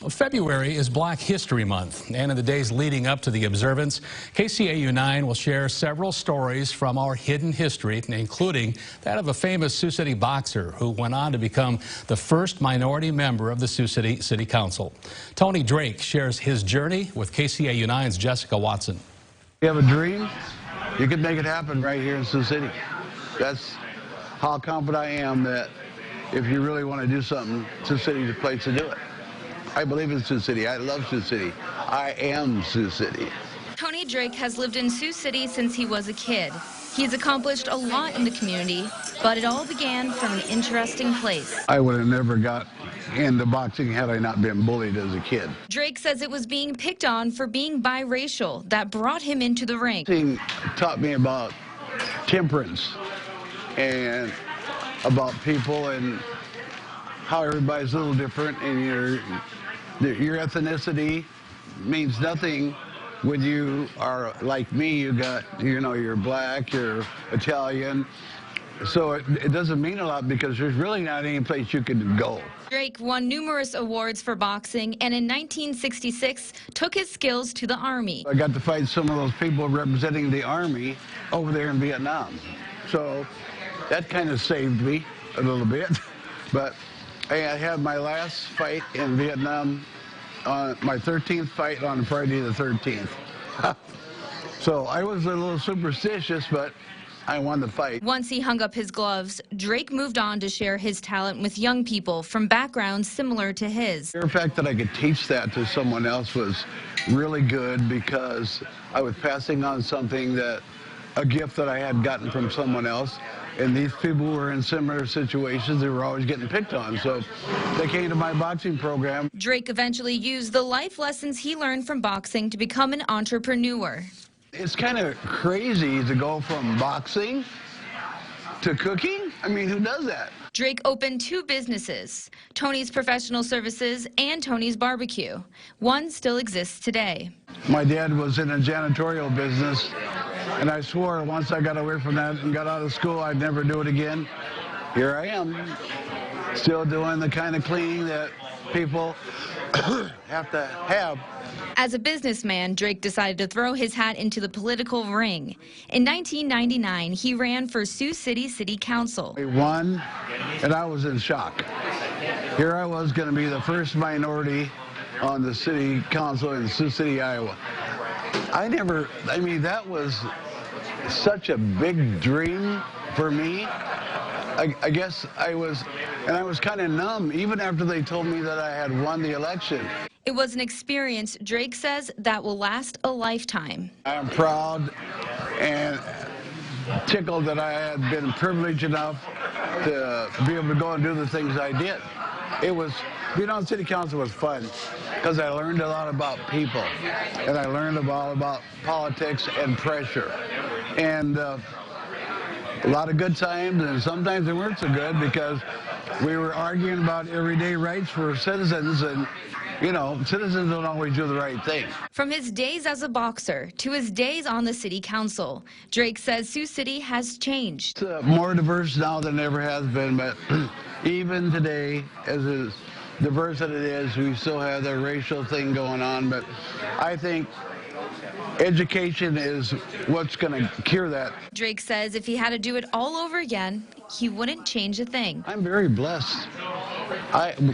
Well, February is Black History Month, and in the days leading up to the observance, KCAU-9 will share several stories from our hidden history, including that of a famous Sioux City boxer who went on to become the first minority member of the Sioux City City Council. Tony Drake shares his journey with KCAU-9's Jessica Watson. You have a dream, you can make it happen right here in Sioux City. That's how confident I am that if you really want to do something, Sioux City is the place to do it. I believe in Sioux City. I love Sioux City. I am Sioux City. Tony Drake has lived in Sioux City since he was a kid. He's accomplished a lot in the community, but it all began from an interesting place. I would have never got into boxing had I not been bullied as a kid. Drake says it was being picked on for being biracial that brought him into the ring. Boxing taught me about temperance and about people and how everybody's a little different, and your ethnicity means nothing when you are like me. You got, you're black, you're Italian, so it doesn't mean a lot because there's really not any place you can go. Drake won numerous awards for boxing, and in 1966 took his skills to the Army. I got to fight some of those people representing the Army over there in Vietnam, so that kind of saved me a little bit. But I had my last fight in Vietnam, my 13th fight on Friday the 13th. So I was a little superstitious, but I won the fight. Once he hung up his gloves, Drake moved on to share his talent with young people from backgrounds similar to his. The fact that I could teach that to someone else was really good because I was passing on a gift that I had gotten from someone else. And these people were in similar situations. They were always getting picked on, so they came to my boxing program. Drake eventually used the life lessons he learned from boxing to become an entrepreneur. It's kind of crazy to go from boxing to cooking. I mean, who does that? Drake opened 2 businesses, Tony's Professional Services and Tony's Barbecue. One still exists today. My dad was in a janitorial business, and I swore once I got away from that and got out of school, I'd never do it again. Here I am, still doing the kind of cleaning that people have to have. As a businessman, Drake decided to throw his hat into the political ring. In 1999, he ran for Sioux City City Council. We won, and I was in shock. Here I was going to be the first minority on the city council in Sioux City, Iowa. That was such a big dream for me. I guess I was kind of numb even after they told me that I had won the election. It was an experience, Drake says, that will last a lifetime. I'm proud and tickled that I had been privileged enough to be able to go and do the things I did. Being on city council was fun because I learned a lot about people, and I learned about politics and pressure. And a lot of good times, and sometimes they weren't so good because we were arguing about everyday rights for citizens, and citizens don't always do the right thing. From his days as a boxer to his days on the city council, Drake says Sioux City has changed. It's more diverse now than it ever has been, but even today, as diverse as it is, we still have the racial thing going on. But I think education is what's going to cure that. Drake says if he had to do it all over again, he wouldn't change a thing. I'm very blessed.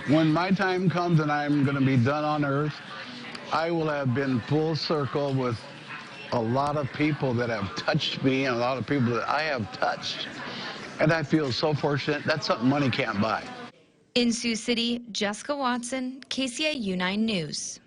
When my time comes and I'm going to be done on earth, I will have been full circle with a lot of people that have touched me and a lot of people that I have touched. And I feel so fortunate. That's something money can't buy. In Sioux City, Jessica Watson, KCAU-9 News.